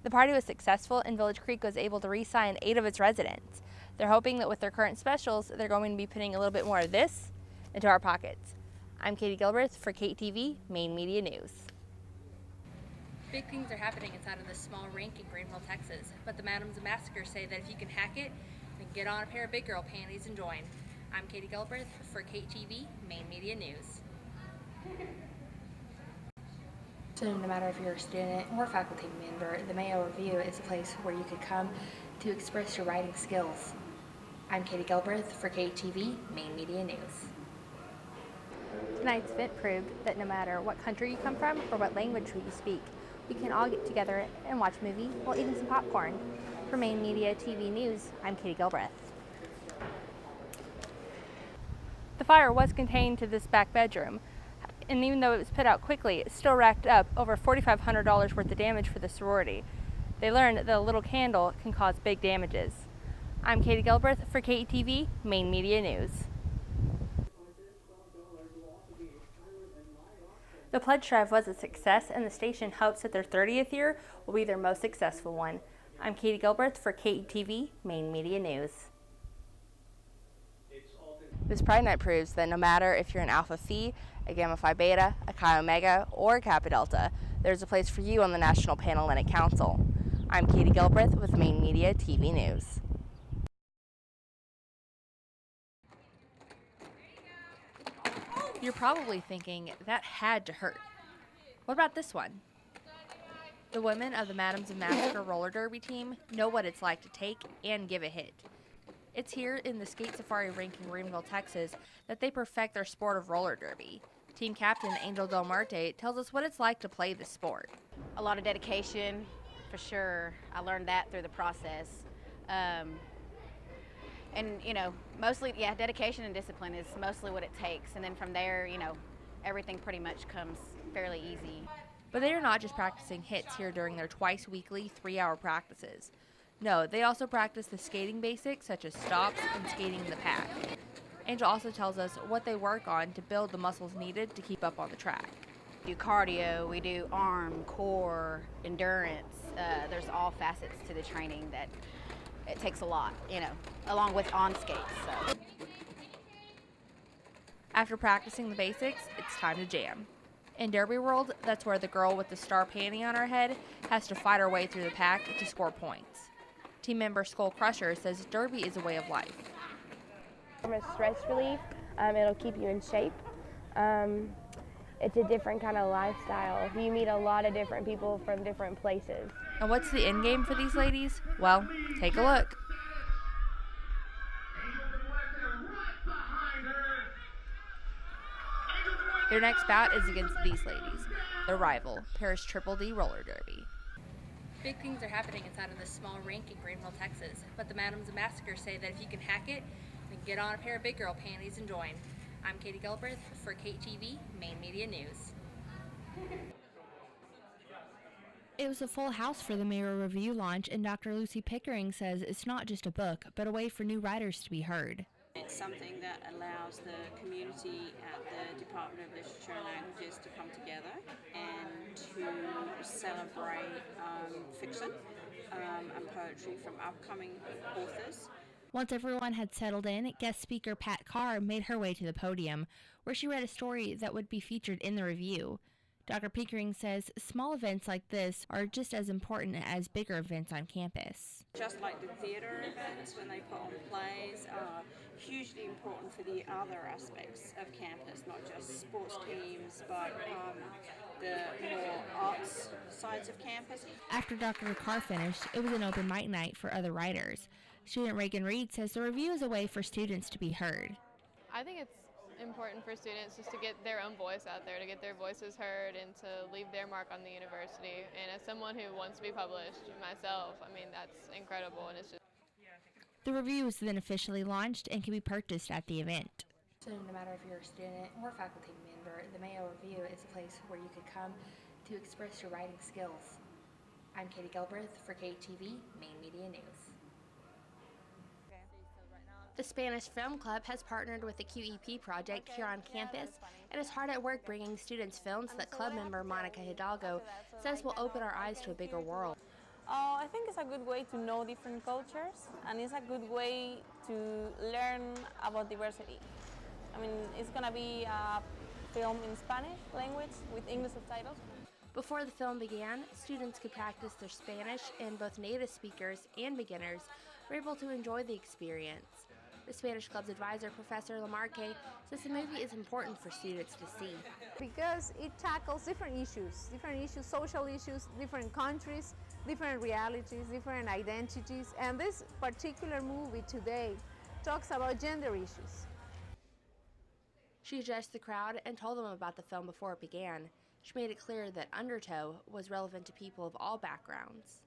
The party was successful and Village Creek was able to re-sign 8 of its residents. They're hoping that with their current specials, they're going to be putting a little bit more of this into our pockets. I'm Katie Gilbreth for KTV Main Media News. Big things are happening inside of this small rink in Greenville, Texas, but the Madams of Massacre say that if you can hack it, then get on a pair of big girl panties and join. I'm Katie Gilbreth for KTV Main Media News. So no matter if you're a student or faculty member, the Mayo Review is a place where you could come to express your writing skills. I'm Katie Gilbreth for KTV Main Media News. Tonight's event proved that no matter what country you come from or what language you speak, we can all get together and watch a movie while eating some popcorn. For Main Media TV News, I'm Katie Gilbreth. The fire was contained to this back bedroom, and even though it was put out quickly, it still racked up over $4,500 worth of damage for the sorority. They learned that a little candle can cause big damages. I'm Katie Gilbreth for KTV Main Media News. The pledge drive was a success, and the station hopes that their 30th year will be their most successful one. I'm Katie Gilbreth for KTV Main Media News. This Pride Night proves that no matter if you're an Alpha Phi, a Gamma Phi Beta, a Chi Omega, or a Kappa Delta, there's a place for you on the National Panhellenic Council. I'm Katie Gilbreth with Main Media TV News. You're probably thinking, that had to hurt. What about this one? The women of the Madams of Massacre roller derby team know what it's like to take and give a hit. It's here in the Skate Safari rink in Greenville, Texas, that they perfect their sport of roller derby. Team captain Angel Del Marte tells us what it's like to play this sport. A lot of dedication, for sure. I learned that through the process. And, you know, mostly, dedication and discipline is mostly what it takes. And then from there, everything pretty much comes fairly easy. But they are not just practicing hits here during their twice-weekly 3-hour practices. No, they also practice the skating basics such as stops and skating in the pack. Angel also tells us what they work on to build the muscles needed to keep up on the track. We do cardio, we do arm, core, endurance. There's all facets to the training that it takes a lot, along with on skates. So. After practicing the basics, it's time to jam. In Derby World, that's where the girl with the star panty on her head has to fight her way through the pack to score points. Team member Skull Crusher says derby is a way of life. From a stress relief, it'll keep you in shape. It's a different kind of lifestyle. You meet a lot of different people from different places. And what's the end game for these ladies? Well, take a look. Their next bout is against these ladies, their rival, Paris Triple D Roller Derby. Big things are happening inside of this small rink in Greenville, Texas, but the Madams of Massacre say that if you can hack it, then get on a pair of big girl panties and join. I'm Katie Gilbreth for KTV Main Media News. It was a full house for the Mayo Review launch, and Dr. Lucy Pickering says it's not just a book, but a way for new writers to be heard. It's something that allows the community at the Department of Literature and Languages to come together and to celebrate fiction and poetry from upcoming authors. Once everyone had settled in, guest speaker Pat Carr made her way to the podium, where she read a story that would be featured in the review. Dr. Pickering says small events like this are just as important as bigger events on campus. Just like the theatre events when they put on plays are hugely important for the other aspects of campus, not just sports teams, but the more arts sides of campus. After Dr. Carr finished, it was an open mic night for other writers. Student Reagan Reed says the review is a way for students to be heard. I think it's important for students just to get their own voice out there, to get their voices heard and to leave their mark on the university. And as someone who wants to be published myself, I mean, that's incredible, and it's just... The review is then officially launched and can be purchased at the event. So no matter if you're a student or faculty member, the Mayo Review is a place where you could come to express your writing skills. I'm Katie Gilbreth for KTV Main Media News. The Spanish Film Club has partnered with the QEP project here on campus and is hard at work bringing students films that club member Monica Hidalgo says will open our eyes to a bigger world. I think it's a good way to know different cultures, and it's a good way to learn about diversity. I mean, it's gonna be a film in Spanish language with English subtitles. Before the film began, students could practice their Spanish, and both native speakers and beginners were able to enjoy the experience. The Spanish Club's advisor, Professor Lamarque, says the movie is important for students to see. Because it tackles different issues, social issues, different countries, different realities, different identities, and this particular movie today talks about gender issues. She addressed the crowd and told them about the film before it began. She made it clear that Undertow was relevant to people of all backgrounds.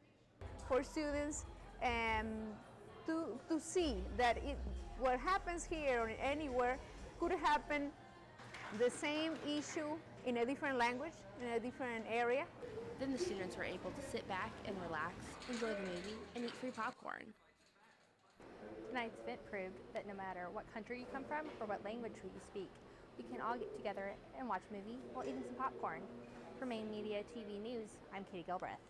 For students to see that what happens here or anywhere could happen the same issue in a different language, in a different area. Then the students were able to sit back and relax, enjoy the movie, and eat free popcorn. Tonight's event proved that no matter what country you come from or what language you speak, we can all get together and watch a movie while eating some popcorn. For Maine Media TV News, I'm Katie Gilbreth.